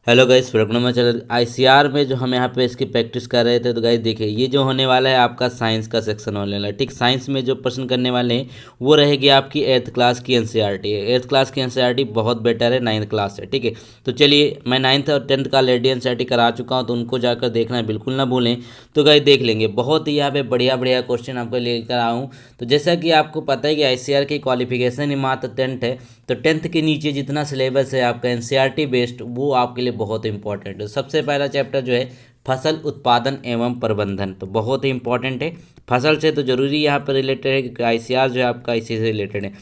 Hello guys, welcome my channel. ICR में जो हम यहाँ पे इसकी प्रैक्टिस कर रहे थे, तो गाइस देखिए ये जो होने वाला है आपका साइंस का सेक्शन होने वाला है। ठीक, साइंस में जो प्रश्न करने वाले हैं वो रहेगी आपकी एट्थ क्लास की एनसीईआरटी है। एट्थ क्लास की एनसीईआरटी बहुत बेटर है नाइन्थ क्लास से। ठीक है, तो चलिए मैं नाइन्थ और टेंथ का ऑलरेडी एनसीईआरटी करा चुका हूँ, तो उनको जाकर देखना बिल्कुल ना भूलें। तो गाइस देख लेंगे, बहुत ही यहाँ पे बढ़िया बढ़िया क्वेश्चन आपको लेकर आऊँ। तो जैसा कि आपको पता है कि आईसीआर की क्वालिफिकेशन ही मात्र टेंथ है, तो टेंथ के नीचे जितना सिलेबस है आपका एनसीईआरटी बेस्ड, वो आपके लिए बहुत इंपॉर्टेंट है। सबसे पहला चैप्टर जो है फसल उत्पादन एवं प्रबंधन, तो बहुत ही इंपॉर्टेंट है। फसल से तो जरूरी यहाँ पर रिलेटेड है, क्योंकि आईसीआर जो है आपका इसी से रिलेटेड है।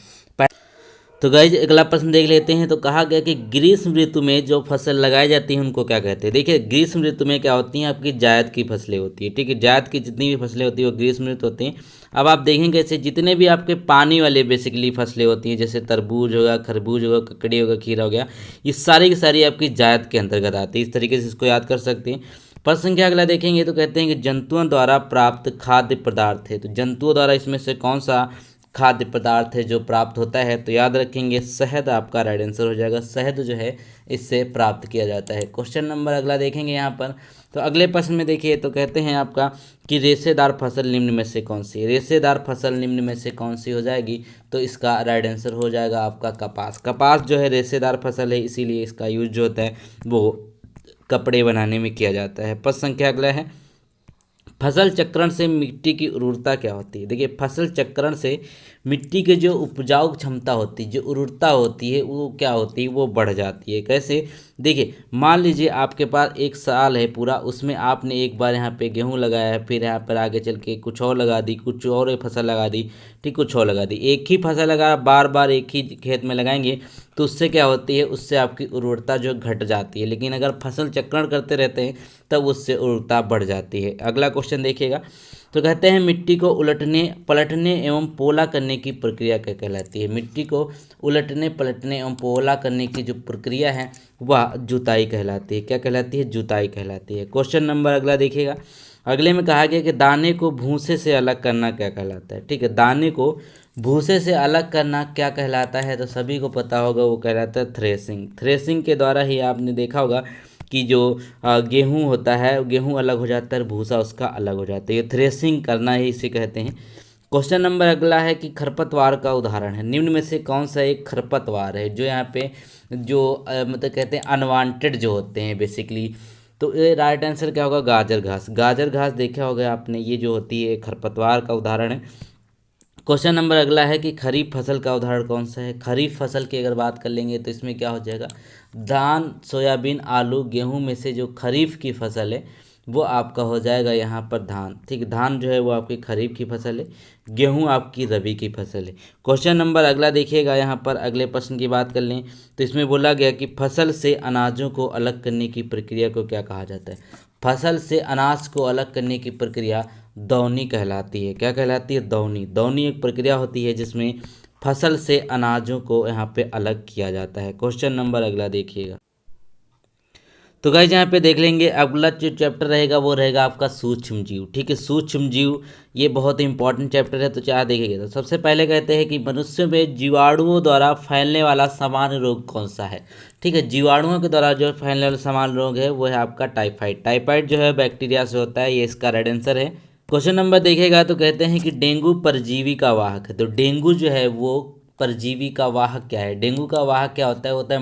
तो गाइज अगला प्रश्न देख लेते हैं। तो कहा गया कि ग्रीष्म ऋतु में जो फसल लगाई जाती है उनको क्या कहते हैं। देखिए ग्रीष्म ऋतु में क्या होती हैं, आपकी जायद की फसलें होती है। ठीक है, जायद की जितनी भी फसलें होती है वो ग्रीष्म ऋतु होती हैं। अब आप देखेंगे ऐसे जितने भी आपके पानी वाले बेसिकली फसलें होती हैं, जैसे तरबूज होगा, खरबूज होगा, ककड़ी होगा, खीरा हो गया, ये सारी की सारी आपकी जायद के अंतर्गत आती है। इस तरीके से इसको याद कर सकते हैं। प्रश्न संख्या अगला देखेंगे तो कहते हैं कि जंतुओं द्वारा प्राप्त खाद्य पदार्थ है। तो जंतुओं द्वारा इसमें से कौन सा खाद्य पदार्थ है जो प्राप्त होता है, तो याद रखेंगे शहद आपका राइट आंसर हो जाएगा। शहद जो है इससे प्राप्त किया जाता है। क्वेश्चन नंबर अगला देखेंगे यहाँ पर। तो अगले प्रश्न में देखिए, तो कहते हैं आपका कि रेशेदार फसल निम्न में से कौन सी है। रेशेदार फसल निम्न में से कौन सी हो जाएगी, तो इसका राइट आंसर हो जाएगा आपका कपास। कपास जो है रेशेदार फसल है, इसीलिए इसका यूज जो होता है वो कपड़े बनाने में किया जाता है। प्रश्न संख्या अगला है, फसल चक्रण से मिट्टी की उर्वरता क्या होती है। देखिए फसल चक्रण से मिट्टी की जो उपजाऊ क्षमता होती है, जो उर्वरता होती है, वो क्या होती है, वो बढ़ जाती है। कैसे, देखिए मान लीजिए आपके पास एक साल है पूरा, उसमें आपने एक बार यहाँ पे गेहूं लगाया है, फिर यहाँ पर आगे चल के कुछ और लगा दी, कुछ और फसल लगा दी, ठीक, कुछ और लगा दी। एक ही फसल लगा बार बार एक ही खेत में लगाएंगे तो उससे क्या होती है, उससे आपकी उर्वरता जो घट जाती है। लेकिन अगर फसल चक्रण करते रहते हैं तब उससे उर्वरता बढ़ जाती है। अगला क्वेश्चन देखिएगा। तो कहते हैं मिट्टी को उलटने पलटने एवं पोला करने की प्रक्रिया क्या कहलाती है। मिट्टी को उलटने पलटने एवं पोला करने की जो प्रक्रिया है वह जुताई कहलाती है। क्या कहलाती है, जुताई कहलाती है। क्वेश्चन नंबर अगला देखिएगा। अगले में कहा गया कि दाने को भूसे से अलग करना क्या कहलाता है। ठीक है, दाने को भूसे से अलग करना क्या कहलाता है, तो सभी को पता होगा वो कहलाता है थ्रेसिंग। थ्रेसिंग के द्वारा ही आपने देखा होगा कि जो गेहूं होता है, गेहूं अलग हो जाता है, भूसा उसका अलग हो जाता है। ये थ्रेसिंग करना ही इसे कहते हैं। क्वेश्चन नंबर अगला है कि खरपतवार का उदाहरण है। निम्न में से कौन सा एक खरपतवार है जो यहाँ पे जो मतलब कहते हैं अनवांटेड जो होते हैं बेसिकली, तो ये राइट आंसर क्या होगा, गाजर घास। गाजर घास देखा होगा आपने, ये जो होती है खरपतवार का उदाहरण है। क्वेश्चन नंबर अगला है कि खरीफ फसल का उदाहरण कौन सा है। खरीफ फसल की अगर बात कर लेंगे तो इसमें क्या हो जाएगा, धान, सोयाबीन, आलू, गेहूं में से जो खरीफ की फसल है वो आपका हो जाएगा यहाँ पर धान। ठीक, धान जो है वो आपकी खरीफ की फसल है, गेहूं आपकी रबी की फसल है। क्वेश्चन नंबर अगला देखिएगा। यहाँ पर अगले प्रश्न की बात कर लें तो इसमें बोला गया कि फसल से अनाजों को अलग करने की प्रक्रिया को क्या कहा जाता है। फसल से अनाज को अलग करने की प्रक्रिया दौनी कहलाती है। क्या कहलाती है, दौनी। दौनी एक प्रक्रिया होती है जिसमें फसल से अनाजों को यहाँ पे अलग किया जाता है। क्वेश्चन नंबर अगला देखिएगा। तो गाइज यहाँ पे देख लेंगे अगला जो चैप्टर रहेगा वो रहेगा आपका सूक्ष्म जीव। ठीक है, सूक्ष्म जीव ये बहुत ही इंपॉर्टेंट चैप्टर है। तो चाहे देखेंगे तो सबसे पहले कहते हैं कि मनुष्यों में जीवाणुओं द्वारा फैलने वाला सामान्य रोग कौन सा है। ठीक है, जीवाणुओं के द्वारा जो फैलने वाला सामान्य रोग है वो है आपका टाइफाइड। टाइफाइड जो है बैक्टीरिया से होता है, ये इसका राइट आंसर है। क्वेश्चन नंबर देखेगा तो कहते हैं कि डेंगू परजीवी का वाहक है। तो डेंगू जो है वो परजीवी का वाहक क्या है। डेंगू का वाहक क्या होता है, होता है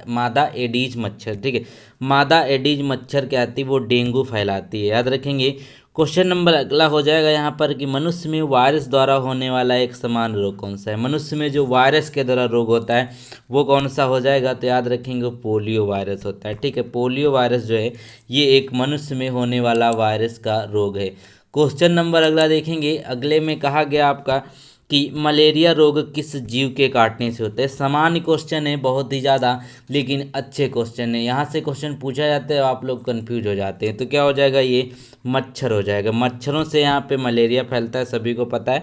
मादा एडीज मच्छर। ठीक है, मादा एडीज मच्छर क्या आती है, वो डेंगू फैलाती है, याद रखेंगे। क्वेश्चन नंबर अगला हो जाएगा यहाँ पर कि मनुष्य में वायरस द्वारा होने वाला एक समान रोग कौन सा है। मनुष्य में जो वायरस के द्वारा रोग होता है वो कौन सा हो जाएगा, तो याद रखेंगे पोलियो वायरस होता है। ठीक है, पोलियो वायरस जो है ये एक मनुष्य में होने वाला वायरस का रोग है। क्वेश्चन नंबर अगला देखेंगे। अगले में कहा गया आपका कि मलेरिया रोग किस जीव के काटने से होता है। सामान्य क्वेश्चन है बहुत ही ज़्यादा, लेकिन अच्छे क्वेश्चन है। यहाँ से क्वेश्चन पूछा जाता है आप लोग कंफ्यूज हो जाते हैं। तो क्या हो जाएगा, ये मच्छर हो जाएगा। मच्छरों से यहाँ पे मलेरिया फैलता है, सभी को पता है।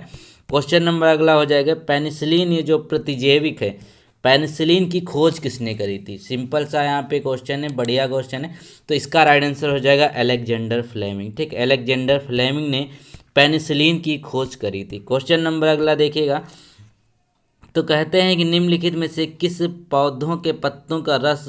क्वेश्चन नंबर अगला हो जाएगा पेनिसिलिन, ये जो प्रतिजैविक है, पेनिसिलिन की खोज किसने करी थी। सिंपल सा यहाँ पे क्वेश्चन है, बढ़िया क्वेश्चन है। तो इसका राइट आंसर हो जाएगा अलेक्जेंडर फ्लेमिंग। ठीक, अलेक्जेंडर फ्लेमिंग ने पेनिसिलिन की खोज करी थी। क्वेश्चन नंबर अगला देखिएगा। तो कहते हैं कि निम्नलिखित में से किस पौधों के पत्तों का रस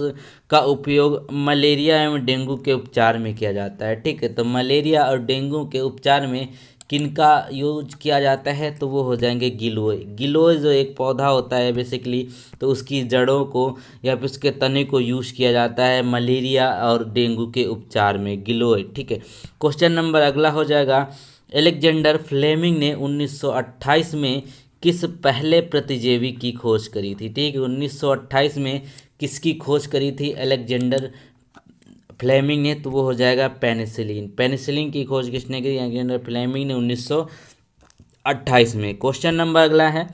का उपयोग मलेरिया एवं डेंगू के उपचार में किया जाता है। ठीक है, तो मलेरिया और डेंगू के उपचार में किनका यूज किया जाता है, तो वो हो जाएंगे गिलोय। गिलोय जो एक पौधा होता है बेसिकली, तो उसकी जड़ों को या फिर उसके तने को यूज किया जाता है मलेरिया और डेंगू के उपचार में, गिलोय। ठीक है, क्वेश्चन नंबर अगला हो जाएगा, अलेक्जेंडर फ्लेमिंग ने 1928 में किस पहले प्रतिजेवी की खोज करी थी। ठीक है, 1928 में किसकी खोज करी थी अलेक्जेंडर फ्लेमिंग ने, तो वो हो जाएगा पेनिसिलिन। पेनिसिलिन की खोज किसने की, अलेक्जेंडर फ्लेमिंग ने 1928 में। क्वेश्चन नंबर अगला है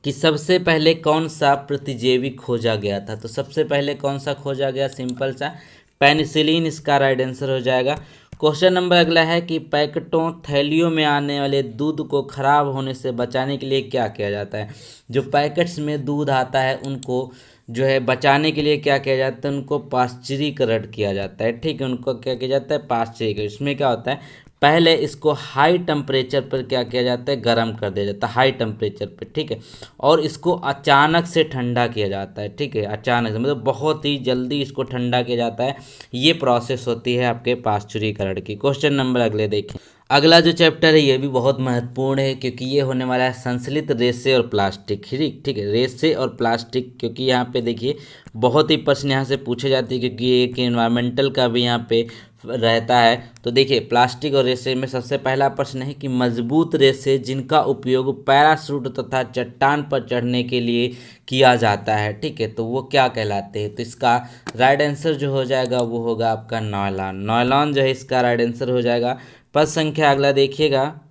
कि सबसे पहले कौन सा प्रतिजेवी खोजा गया था। तो सबसे पहले कौन सा खोजा गया, सिंपल सा पेनिसिलिन इसका राइट आंसर हो जाएगा। क्वेश्चन नंबर अगला है कि पैकेटों थैलियों में आने वाले दूध को खराब होने से बचाने के लिए क्या किया जाता है। जो पैकेट्स में दूध आता है उनको जो है बचाने के लिए क्या किया जाता है, उनको पाश्चरीकरण किया जाता है। ठीक है, उनको क्या किया जाता है, पाश्चरीकरण। इसमें क्या होता है, पहले इसको हाई टेम्परेचर पर क्या किया जाता है, गर्म कर दिया जाता है हाई टेम्परेचर पर। ठीक है, और इसको अचानक से ठंडा किया जाता है। ठीक है, अचानक से मतलब बहुत ही जल्दी इसको ठंडा किया जाता है। ये प्रोसेस होती है आपके पाश्चरीकरण की। क्वेश्चन नंबर अगले देखें। अगला जो चैप्टर है ये भी बहुत महत्वपूर्ण है, क्योंकि ये होने वाला है संश्लित रेसे और प्लास्टिक। ठीक है, रेसे और प्लास्टिक, क्योंकि यहाँ पे देखिए बहुत ही प्रश्न यहाँ से पूछे जाते हैं, क्योंकि एक एनवायरमेंटल का भी यहाँ पे रहता है। तो देखिए प्लास्टिक और रेसे में सबसे पहला प्रश्न है कि मजबूत रेसे जिनका उपयोग पैराशूट तथा चट्टान पर चढ़ने के लिए किया जाता है, ठीक है, तो वो क्या कहलाते हैं। तो इसका राइट आंसर जो हो जाएगा वो होगा आपका नायलॉन। नायलॉन जो है इसका राइट आंसर हो जाएगा। पद संख्या अगला देखिएगा।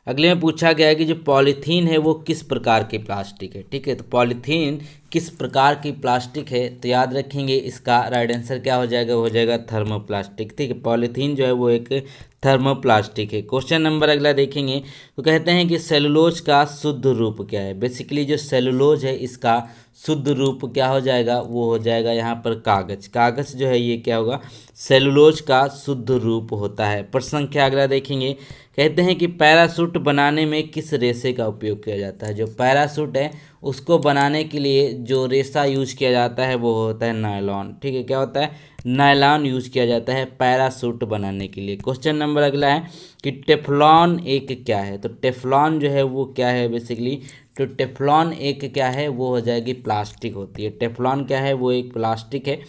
अगले में पूछा गया है कि जो पॉलीथीन है वो किस प्रकार की प्लास्टिक है। ठीक है, तो पॉलीथीन किस प्रकार की प्लास्टिक है, तो याद रखेंगे इसका राइट आंसर क्या हो जाएगा, हो जाएगा थर्मोप्लास्टिक। ठीक है, पॉलीथीन जो है वो एक थर्मोप्लास्टिक है। क्वेश्चन नंबर अगला देखेंगे, तो कहते हैं कि सेलुलोज का शुद्ध रूप क्या है। बेसिकली जो सेलुलोज है इसका शुद्ध रूप क्या हो जाएगा, वो हो जाएगा यहाँ पर कागज। कागज जो है ये क्या होगा, सेलुलोज का शुद्ध रूप होता है। प्रश्न संख्या अगला देखेंगे, कहते हैं कि पैराशूट बनाने में किस रेशे का उपयोग किया जाता है। जो पैराशूट है उसको बनाने के लिए जो रेशा यूज किया जाता है वो होता है नायलॉन। ठीक है, क्या होता है, नायलॉन यूज किया जाता है पैराशूट बनाने के लिए। क्वेश्चन नंबर अगला है कि टेफ्लॉन एक क्या है। तो टेफ्लॉन जो है वो क्या है बेसिकली, तो टेफ्लॉन एक क्या है, वो हो जाएगी प्लास्टिक होती है। टेफ्लॉन क्या है, वो एक प्लास्टिक है।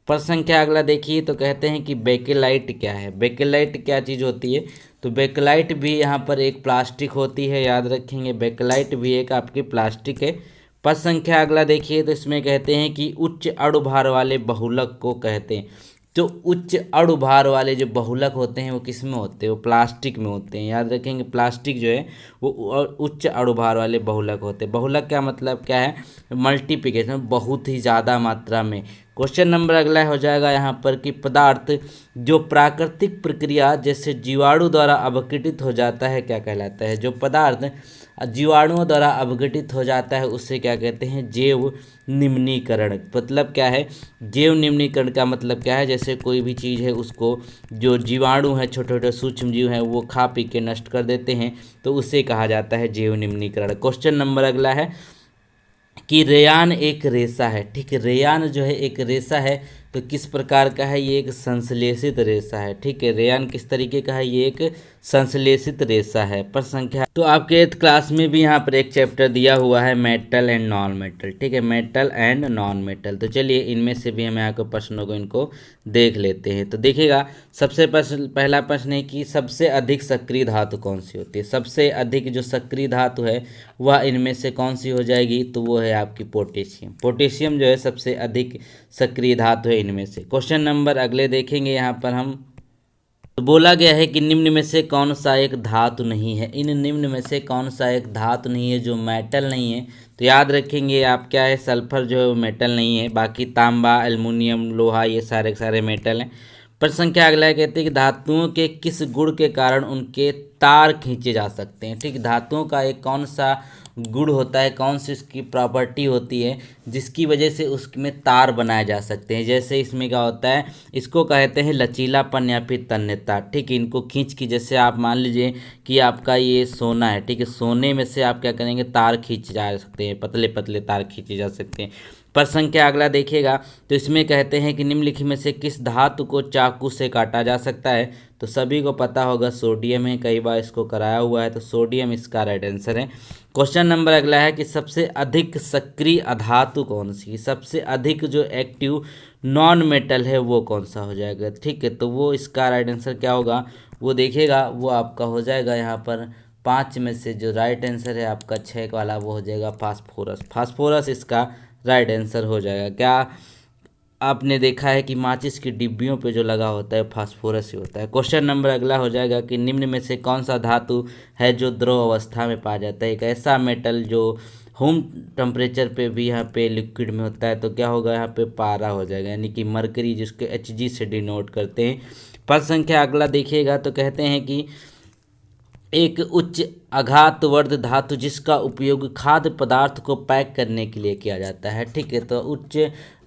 प्रश्न संख्या अगला देखिए, तो कहते हैं कि बेकेलाइट क्या है। बेकेलाइट क्या चीज़ होती है, तो बेकेलाइट भी यहाँ पर एक प्लास्टिक होती है, याद रखेंगे बेकेलाइट भी एक आपकी प्लास्टिक है। पद संख्या अगला देखिए, तो इसमें कहते हैं कि उच्च अणुभार वाले बहुलक को कहते हैं। तो उच्च अणुभार वाले जो बहुलक होते हैं वो किस में होते हैं, वो प्लास्टिक में होते हैं। याद रखेंगे प्लास्टिक जो है वो उच्च अणुभार वाले बहुलक होते हैं। बहुलक का मतलब क्या है, मल्टीप्लिकेशन, बहुत ही ज़्यादा मात्रा में। क्वेश्चन नंबर अगला हो जाएगा यहाँ पर कि पदार्थ जो प्राकृतिक प्रक्रिया जैसे जीवाणु द्वारा अपघटित हो जाता है क्या कहलाता है। जो पदार्थ जीवाणुओं द्वारा अपघटित हो जाता है उससे क्या कहते हैं, जैव निम्नीकरण। मतलब क्या है, जैव निम्नीकरण का मतलब क्या है, जैसे कोई भी चीज़ है उसको जो जीवाणु है, छोटे छोटे सूक्ष्म जीव हैं, वो खा पी के नष्ट कर देते हैं, तो उसे कहा जाता है जैव निम्नीकरण। क्वेश्चन नंबर अगला है कि रेयान एक रेशा है। ठीक है, रेयान जो है एक रेशा है, तो किस प्रकार का है, ये एक संश्लेषित रेशा है। ठीक है, रेयान किस तरीके का है, ये एक संश्लेषित रेशा है। प्रश्न संख्या, तो आपके 8th क्लास में भी यहाँ पर एक चैप्टर दिया हुआ है मेटल एंड नॉन मेटल। ठीक है, मेटल एंड नॉन मेटल। तो चलिए इनमें से भी हमें आपको प्रश्नों को इनको देख लेते हैं। तो देखिएगा सबसे पहला प्रश्न है कि सबसे अधिक सक्रिय धातु कौन सी होती है। सबसे अधिक जो सक्रिय धातु है वह इनमें से कौन सी हो जाएगी, तो वो है आपकी पोटेशियम। पोटेशियम जो है सबसे अधिक सक्रिय धातु है इनमें से। क्वेश्चन नंबर अगले देखेंगे यहाँ पर हम, तो बोला गया है कि निम्न में से कौन सा एक धातु नहीं है। इन निम्न में से कौन सा एक धातु नहीं है जो मेटल नहीं है। तो याद रखेंगे आप क्या है, सल्फर जो है वो मेटल नहीं है, बाकी तांबा, एल्युमिनियम, लोहा ये सारे सारे मेटल हैं। प्रश्न संख्या अगला है, कहते हैं कि धातुओं के किस गुण के कारण उनके तार खींचे जा सकते हैं। ठीक, धातुओं का एक कौन सा गुण होता है, कौन सी इसकी प्रॉपर्टी होती है जिसकी वजह से उसमें तार बनाए जा सकते हैं। जैसे इसमें क्या होता है, इसको कहते हैं लचीलापन या फिर तन्यता। ठीक है, इनको खींच की, जैसे आप मान लीजिए कि आपका ये सोना है, ठीक है, सोने में से आप क्या करेंगे, तार खींच जा सकते हैं, पतले पतले तार खींचे जा सकते हैं। प्रश्न संख्या अगला देखिएगा, तो इसमें कहते हैं कि निम्नलिखित में से किस धातु को चाकू से काटा जा सकता है। तो सभी को पता होगा सोडियम है, कई बार इसको कराया हुआ है, तो सोडियम इसका राइट आंसर है। क्वेश्चन नंबर अगला है कि सबसे अधिक सक्रिय अधातु कौन सी, सबसे अधिक जो एक्टिव नॉन मेटल है वो कौन सा हो जाएगा। ठीक है, तो वो इसका राइट आंसर क्या होगा, वो देखिएगा, वो आपका हो जाएगा यहाँ पर 5 में से जो राइट आंसर है आपका 6 वाला, वो हो जाएगा फास्फोरस। फास्फोरस इसका राइट आंसर हो जाएगा। क्या आपने देखा है कि माचिस की डिब्बियों पे जो लगा होता है फास्फोरस ही होता है। क्वेश्चन नंबर अगला हो जाएगा कि निम्न में से कौन सा धातु है जो द्रव अवस्था में पाया जाता है। एक ऐसा मेटल जो होम टेम्परेचर पे भी यहाँ पे लिक्विड में होता है, तो क्या होगा, यहाँ पे पारा हो जाएगा, यानी कि मरकरी, जिसके Hg से डिनोट करते हैं। प्रश्न संख्या अगला देखिएगा, तो कहते हैं कि एक उच्च आघातवर्ध धातु जिसका उपयोग खाद्य पदार्थ को पैक करने के लिए किया जाता है। ठीक है, तो उच्च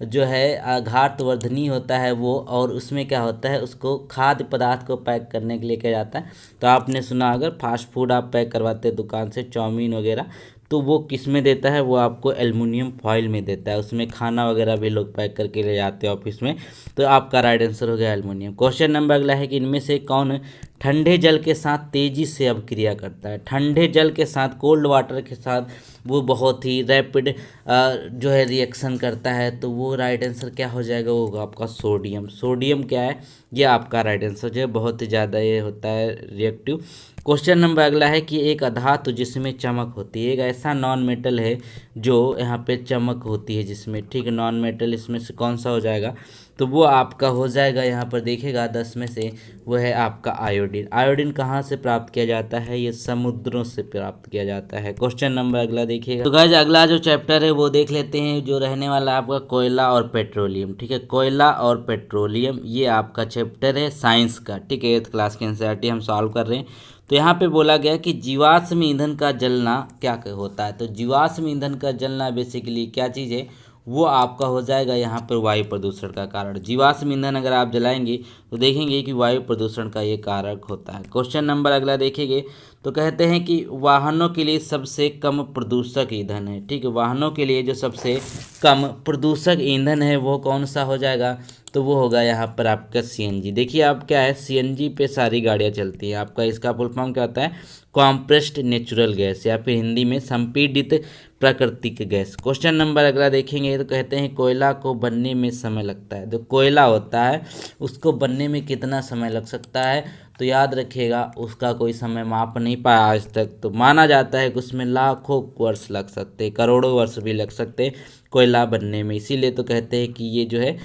जो है आघातवर्धनी होता है वो, और उसमें क्या होता है, उसको खाद्य पदार्थ को पैक करने के लिए किया जाता है। तो आपने सुना, अगर फास्ट फूड आप पैक करवाते हैं दुकान से, चाउमीन वगैरह, तो वो किस में देता है, वो आपको एल्युमिनियम फॉइल में देता है, उसमें खाना वगैरह भी लोग पैक करके ले जाते हैं ऑफिस में। तो आपका राइट आंसर हो गया एल्युमिनियम। क्वेश्चन नंबर अगला है कि इनमें से कौन ठंडे जल के साथ तेजी से अभिक्रिया करता है। ठंडे जल के साथ, कोल्ड वाटर के साथ वो बहुत ही रैपिड जो है रिएक्शन करता है, तो वो राइट आंसर क्या हो जाएगा, वो होगा आपका सोडियम। सोडियम क्या है, ये आपका राइट आंसर जो है, बहुत ही ज़्यादा ये होता है रिएक्टिव। क्वेश्चन नंबर अगला है कि एक धातु जिसमें चमक होती है, एक ऐसा नॉन मेटल है जो यहाँ पे चमक होती है जिसमें, ठीक है, नॉन मेटल इसमें से कौन सा हो जाएगा, तो वो आपका हो जाएगा, यहाँ पर देखिएगा 10 में से, वो है आपका आयोडीन। आयोडीन कहाँ से प्राप्त किया जाता है, ये समुद्रों से प्राप्त किया जाता है। क्वेश्चन नंबर अगला देखिएगा, तो गाइस अगला जो चैप्टर है वो देख लेते हैं, जो रहने वाला है आपका कोयला और पेट्रोलियम। ठीक है, कोयला और पेट्रोलियम, ये आपका चैप्टर है साइंस का। ठीक है, 8th क्लास की एनसीईआरटी हम सॉल्व कर रहे हैं। तो यहाँ पे बोला गया कि जीवाश्म ईंधन का जलना क्या होता है। तो जीवाश्म ईंधन का जलना बेसिकली क्या चीज़ है, वो आपका हो जाएगा यहाँ पर वायु प्रदूषण का कारण। जीवाश्म ईंधन अगर आप जलाएंगे तो देखेंगे कि वायु प्रदूषण का ये कारक होता है। क्वेश्चन नंबर अगला देखेंगे, तो कहते हैं कि वाहनों के लिए सबसे कम प्रदूषक ईंधन है। ठीक है, वाहनों के लिए जो सबसे कम प्रदूषक ईंधन है वो कौन सा हो जाएगा, तो वो होगा यहाँ पर आपका सीएनजी। देखिए आप क्या है, सीएनजी पे सारी गाड़ियाँ चलती हैं। आपका इसका फुल फॉर्म क्या होता है, कॉम्प्रेस्ड नेचुरल गैस, या फिर हिंदी में संपीड़ित प्राकृतिक गैस। क्वेश्चन नंबर अगला देखेंगे, तो कहते हैं कोयला को बनने में समय लगता है। जो कोयला होता है उसको बनने में कितना समय लग सकता है, तो याद रखिएगा उसका कोई समय माप नहीं पाया आज तक। तो माना जाता है कि उसमें लाखों वर्ष लग सकते हैं, करोड़ों वर्ष भी लग सकते हैं कोयला बनने में। इसीलिए तो कहते हैं कि ये जो है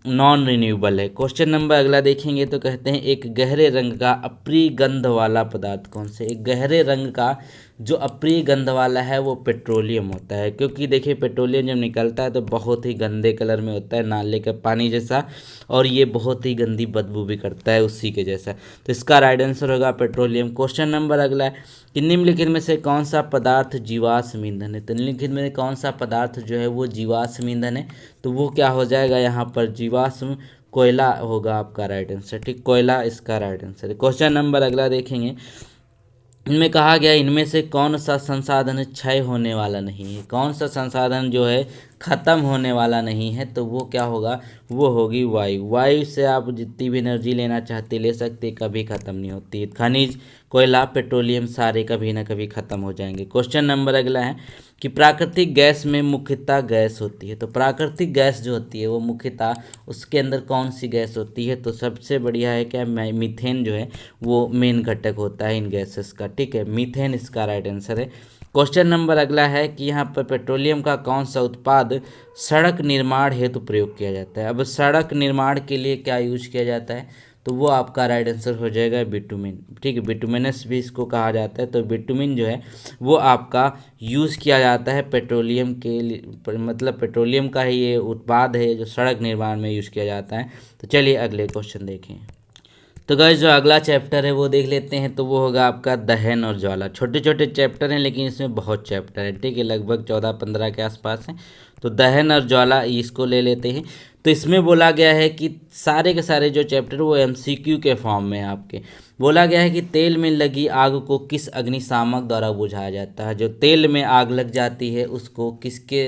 नॉन रिन्यूएबल है। क्वेश्चन नंबर अगला देखेंगे, तो कहते हैं एक गहरे रंग का अप्रिय गंध वाला पदार्थ कौन से। एक गहरे रंग का जो अप्रिय गंध वाला है वो पेट्रोलियम होता है, क्योंकि देखिए पेट्रोलियम जब निकलता है तो बहुत ही गंदे कलर में होता है, नाले का पानी जैसा, और ये बहुत ही गंदी बदबू भी करता है उसी के जैसा। तो इसका राइट आंसर होगा पेट्रोलियम। क्वेश्चन नंबर अगला है कि निम्नलिखित में से कौन सा पदार्थ जीवाश्म ईंधन है। तो निम्नलिखित में कौन सा पदार्थ जो है वो जीवाश्म ईंधन है, तो वो क्या हो जाएगा, यहाँ पर जीवाश्म कोयला होगा आपका राइट आंसर। ठीक, कोयला इसका राइट आंसर है। क्वेश्चन नंबर अगला देखेंगे, इनमें कहा गया इनमें से कौन सा संसाधन क्षय होने वाला नहीं है। कौन सा संसाधन जो है ख़त्म होने वाला नहीं है, तो वो क्या होगा, वो होगी वायु। वायु से आप जितनी भी एनर्जी लेना चाहते ले सकते, कभी ख़त्म नहीं होती। खनिज, कोयला, पेट्रोलियम सारे कभी ना कभी ख़त्म हो जाएंगे। क्वेश्चन नंबर अगला है कि प्राकृतिक गैस में मुख्यतः गैस होती है। तो प्राकृतिक गैस जो होती है वो मुख्यतः उसके अंदर कौन सी गैस होती है, तो सबसे बढ़िया है क्या, मीथेन जो है वो मेन घटक होता है इन गैसेस का। ठीक है, मीथेन इसका राइट आंसर है। क्वेश्चन नंबर अगला है कि यहाँ पर पेट्रोलियम का कौन सा उत्पाद सड़क निर्माण हेतु प्रयोग किया जाता है। अब सड़क निर्माण के लिए क्या यूज किया जाता है, तो वो आपका राइट आंसर हो जाएगा बिटुमिन। ठीक है, बिटुमिनस भी इसको कहा जाता है। तो बिटुमिन जो है वो आपका यूज़ किया जाता है पेट्रोलियम के लिए, मतलब पेट्रोलियम का ही ये उत्पाद है जो सड़क निर्माण में यूज़ किया जाता है। तो चलिए अगले क्वेश्चन देखें। तो गाइस जो अगला चैप्टर है वो देख लेते हैं। तो वो होगा आपका दहन और ज्वाला। छोटे छोटे चैप्टर हैं लेकिन इसमें बहुत चैप्टर है। ठीक है, लगभग 14-15 के आसपास हैं। तो दहन और ज्वाला इसको ले लेते हैं। तो इसमें बोला गया है कि सारे के सारे जो चैप्टर वो एमसीक्यू के फॉर्म में है आपके। बोला गया है कि तेल में लगी आग को किस अग्निशामक द्वारा बुझाया जाता है। जो तेल में आग लग जाती है उसको किसके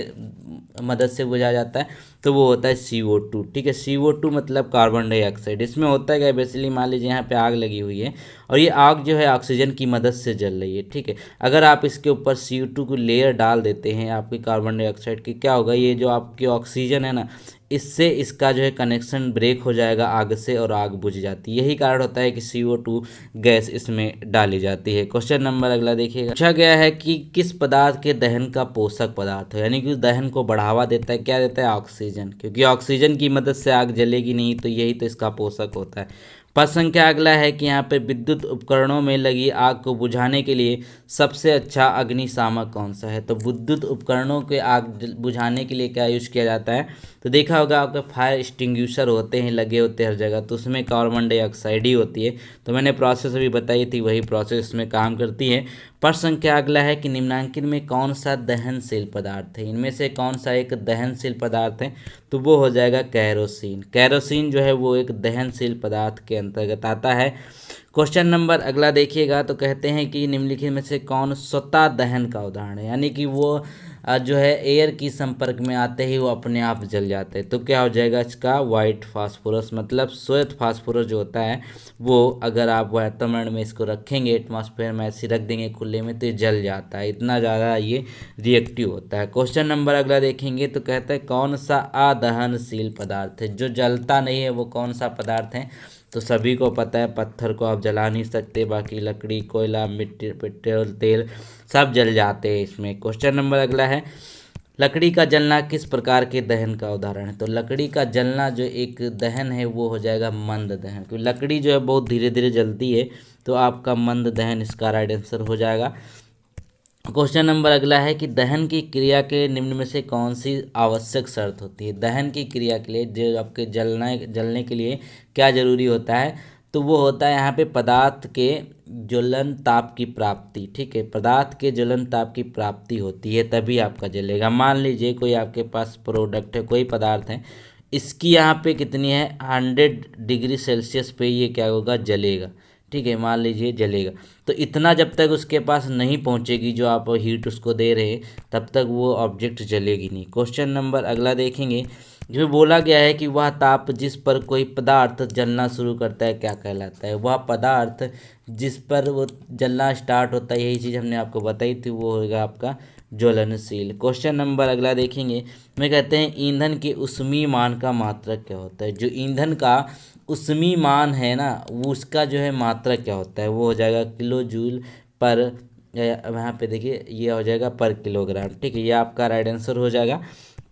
मदद से बुझाया जाता है, तो वो होता है CO2। ठीक है, CO2 मतलब कार्बन डाइऑक्साइड। इसमें होता है क्या, बेसिकली मान लीजिए यहाँ पे आग लगी हुई है और ये आग जो है ऑक्सीजन की मदद से जल रही है। ठीक है, अगर आप इसके ऊपर CO2 को लेयर डाल देते हैं आपकी कार्बन डाइऑक्साइड की, क्या होगा, ये जो आपकी ऑक्सीजन है ना, इससे इसका जो है कनेक्शन ब्रेक हो जाएगा आग से और आग बुझ जाती है। यही कारण होता है कि CO2 गैस इसमें डाली जाती है। क्वेश्चन नंबर अगला देखिएगा। पूछा गया है कि किस पदार्थ के दहन का पोषक पदार्थ है, यानी कि उस दहन को बढ़ावा देता है, क्या देता है, ऑक्सीजन। क्योंकि ऑक्सीजन की मदद से आग जलेगी नहीं, तो यही तो इसका पोषक होता है। प्रश्न संख्या अगला है कि यहाँ पे विद्युत उपकरणों में लगी आग को बुझाने के लिए सबसे अच्छा अग्निशामक कौन सा है। तो विद्युत उपकरणों के आग बुझाने के लिए क्या यूज़ किया जाता है, तो देखा होगा आपके फायर एक्सटिंग्विशर होते हैं, लगे होते हैं हर जगह, तो उसमें कार्बन डाइऑक्साइड ही होती है। तो मैंने प्रोसेस अभी बताई थी, वही प्रोसेस इसमें काम करती है। प्रश्न संख्या अगला है कि निम्नांकित में कौन सा दहनशील पदार्थ है, इनमें से कौन सा एक दहनशील पदार्थ है, तो वो हो जाएगा कैरोसिन। कैरोसिन जो है वो एक दहनशील पदार्थ के अंतर्गत आता है। क्वेश्चन नंबर अगला देखिएगा। तो कहते हैं कि निम्नलिखित में से कौन स्वतः दहन का उदाहरण है, यानी कि वो जो है एयर की संपर्क में आते ही वो अपने आप जल जाते हैं। तो क्या हो जाएगा इसका, वाइट फास्फोरस, मतलब श्वेत फास्फोरस जो होता है वो अगर आप वातावरण में इसको रखेंगे, एटमॉस्फेयर में ऐसे रख देंगे खुले में, तो ये जल जाता है, इतना ज़्यादा ये रिएक्टिव होता है। क्वेश्चन नंबर अगला देखेंगे। तो कहता है कौन सा अदहनशील पदार्थ है, जो जलता नहीं है वो कौन सा पदार्थ है। तो सभी को पता है पत्थर को आप जला नहीं सकते, बाकी लकड़ी, कोयला, मिट्टी, पेट्रोल, तेल सब जल जाते हैं इसमें। क्वेश्चन नंबर अगला है लकड़ी का जलना किस प्रकार के दहन का उदाहरण है। तो लकड़ी का जलना जो एक दहन है वो हो जाएगा मंद दहन, क्योंकि लकड़ी जो है बहुत धीरे धीरे जलती है, तो आपका मंद दहन इसका राइट आंसर हो जाएगा। क्वेश्चन नंबर अगला है कि दहन की क्रिया के निम्न में से कौन सी आवश्यक शर्त होती है। दहन की क्रिया के लिए जो आपके जलने के लिए क्या जरूरी होता है, तो वो होता है यहाँ पे पदार्थ के ज्वलन ताप की प्राप्ति। ठीक है, पदार्थ के ज्वलन ताप की प्राप्ति होती है तभी आपका जलेगा। मान लीजिए कोई आपके पास प्रोडक्ट है, कोई पदार्थ है, इसकी यहाँ पे कितनी है, 100 डिग्री सेल्सियस पे ये क्या होगा, जलेगा। ठीक है, मान लीजिए जलेगा, तो इतना जब तक उसके पास नहीं पहुंचेगी जो आप हीट उसको दे रहे हैं, तब तक वो ऑब्जेक्ट जलेगी नहीं। क्वेश्चन नंबर अगला देखेंगे। जो बोला गया है कि वह ताप जिस पर कोई पदार्थ जलना शुरू करता है क्या कहलाता है। वह पदार्थ जिस पर वो जलना स्टार्ट होता है, यही चीज़ हमने आपको बताई थी, वो होगा आपका ज्वलनशील। क्वेश्चन नंबर अगला देखेंगे। में कहते हैं ईंधन के ऊष्मीय मान का मात्रक क्या होता है। जो ईंधन का ऊष्मीय मान है ना, वो उसका जो है मात्रक क्या होता है, वो हो जाएगा किलो जूल पर, यहाँ पे देखिए ये हो जाएगा पर किलोग्राम। ठीक है, ये आपका राइट आंसर हो जाएगा।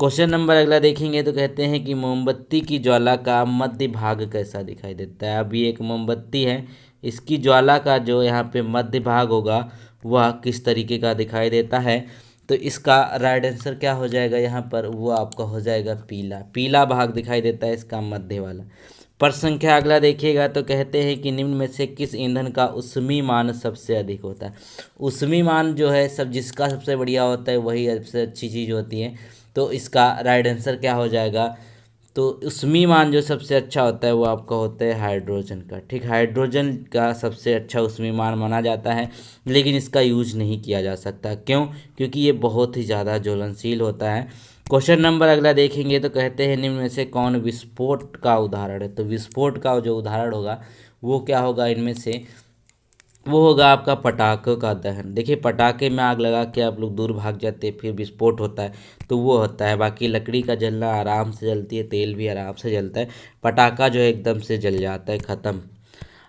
क्वेश्चन नंबर अगला देखेंगे। तो कहते हैं कि मोमबत्ती की ज्वाला का मध्य भाग कैसा दिखाई देता है। अभी एक मोमबत्ती है, इसकी ज्वाला का जो यहाँ पे मध्य भाग होगा वह किस तरीके का दिखाई देता है। तो इसका राइट आंसर क्या हो जाएगा यहाँ पर, वो आपका हो जाएगा पीला। पीला भाग दिखाई देता है इसका मध्य वाला। प्रश्न संख्या अगला देखिएगा। तो कहते हैं कि निम्न में से किस ईंधन का ऊष्मीय मान सबसे अधिक होता है। ऊष्मीय मान जो है सब जिसका सबसे बढ़िया होता है वही सबसे अच्छी चीज़ होती है। तो इसका राइट आंसर क्या हो जाएगा, तो ऊष्मीय मान जो सबसे अच्छा होता है वो आपका होता है हाइड्रोजन का। ठीक, हाइड्रोजन का सबसे अच्छा ऊष्मीय मान माना जाता है, लेकिन इसका यूज नहीं किया जा सकता। क्यों, क्योंकि ये बहुत ही ज़्यादा ज्वलनशील होता है। क्वेश्चन नंबर अगला देखेंगे। तो कहते हैं निम्न में से कौन विस्फोट का उदाहरण है। तो विस्फोट का जो उदाहरण होगा वो क्या होगा, इनमें से वो होगा आपका पटाखों का दहन। देखिए पटाखे में आग लगा के आप लोग दूर भाग जाते हैं, फिर विस्फोट होता है, तो वो होता है। बाकी लकड़ी का जलना आराम से जलती है, तेल भी आराम से जलता है, पटाखा जो है एकदम से जल जाता है, ख़त्म।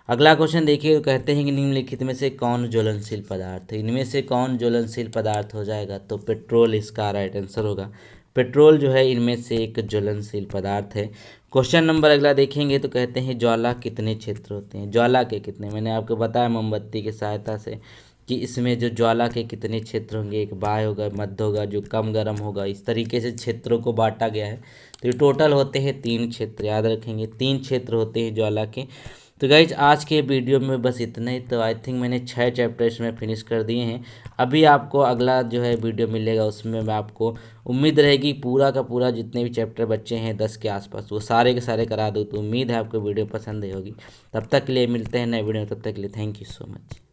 अगला क्वेश्चन देखिए। तो कहते हैं कि निम्नलिखित में से कौन ज्वलनशील पदार्थ है। इनमें से कौन ज्वलनशील पदार्थ हो जाएगा, तो पेट्रोल इसका राइट आंसर होगा। पेट्रोल जो है इनमें से एक ज्वलनशील पदार्थ है। क्वेश्चन नंबर अगला देखेंगे तो कहते हैं ज्वाला कितने क्षेत्र होते हैं। ज्वाला के कितने, मैंने आपको बताया मोमबत्ती की सहायता से कि इसमें जो ज्वाला के कितने क्षेत्र होंगे, एक बाह्य होगा, मध्य होगा, जो कम गर्म होगा, इस तरीके से क्षेत्रों को बांटा गया है। तो ये टोटल होते हैं 3 क्षेत्र, याद रखेंगे 3 क्षेत्र होते हैं ज्वाला के। तो गाइज आज के वीडियो में बस इतना ही। तो आई थिंक मैंने 6 चैप्टर इसमें फिनिश कर दिए हैं। अभी आपको अगला जो है वीडियो मिलेगा, उसमें मैं आपको उम्मीद रहेगी पूरा का पूरा जितने भी चैप्टर बच्चे हैं 10 के आसपास वो सारे के सारे करा दूँ। तो उम्मीद है आपको वीडियो पसंद आई होगी। तब तक के लिए मिलते हैं नए वीडियो, तब तक के लिए थैंक यू सो मच।